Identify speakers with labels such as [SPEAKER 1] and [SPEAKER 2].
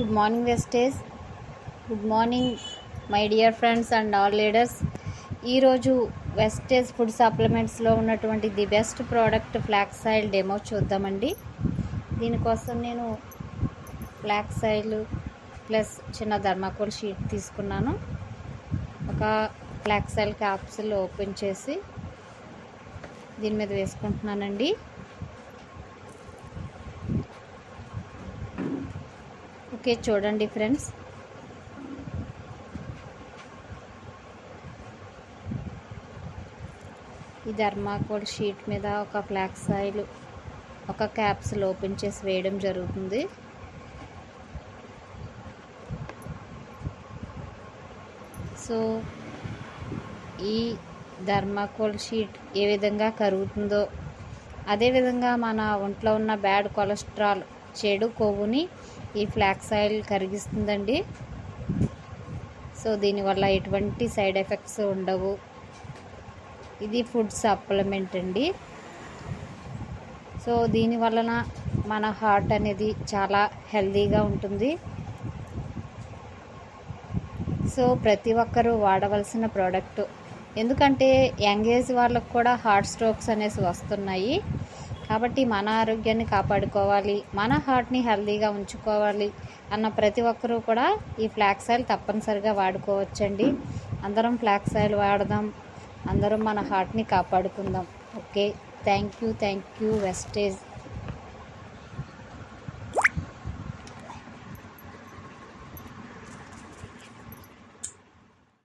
[SPEAKER 1] Good morning Vestige. Good morning my dear friends and all leaders. ఈరోజు Vestige food సప్లిమెంట్స్లో ఉన్నటువంటి the best product flax oil demo చూద్దామండి. దీనికోసం నేను flax oil plus చిన్న thermocol sheet తీసుకున్నాను. ఒక ఫ్లాక్స్ ఆయిల్ క్యాప్సూల్ ఓపెన్ చేసి దీని మీద వేసుకుంటున్నానండి. ఓకే, చూడండి ఫ్రెండ్స్, ఈ థర్మాకోల్ షీట్ మీద ఒక ఫ్లాక్స్ ఆయిల్ ఒక క్యాప్సూల్ ఓపెన్ చేసి వేయడం జరుగుతుంది. సో ఈ థర్మాకోల్ షీట్ ఏ విధంగా కరుగుతుందో అదేవిధంగా మన ఒంట్లో ఉన్న బ్యాడ్ కొలెస్ట్రాల్, చెడు కొవ్వుని ఈ ఫ్లాక్స్ ఆయిల్ కరిగిస్తుందండి. సో దీనివల్ల ఎటువంటి సైడ్ ఎఫెక్ట్స్ ఉండవు. ఇది ఫుడ్ సప్లిమెంట్ అండి. సో దీని వలన మన హార్ట్ అనేది చాలా హెల్తీగా ఉంటుంది. సో ప్రతి ఒక్కరూ వాడవలసిన ప్రోడక్ట్. ఎందుకంటే యంగ్ ఏజ్ వాళ్ళకు కూడా హార్ట్ స్ట్రోక్స్ అనేసి వస్తున్నాయి. కాబట్టి మన ఆరోగ్యాన్ని కాపాడుకోవాలి, మన హార్ట్ని హెల్తీగా ఉంచుకోవాలి అన్న ప్రతి ఒక్కరూ కూడా ఈ ఫ్లాక్స్ ఆయిల్ తప్పనిసరిగా వాడుకోవచ్చండి. అందరం ఫ్లాక్స్ ఆయిల్ వాడదాం, అందరం మన హార్ట్ని కాపాడుకుందాం. Okay, thank you wastage.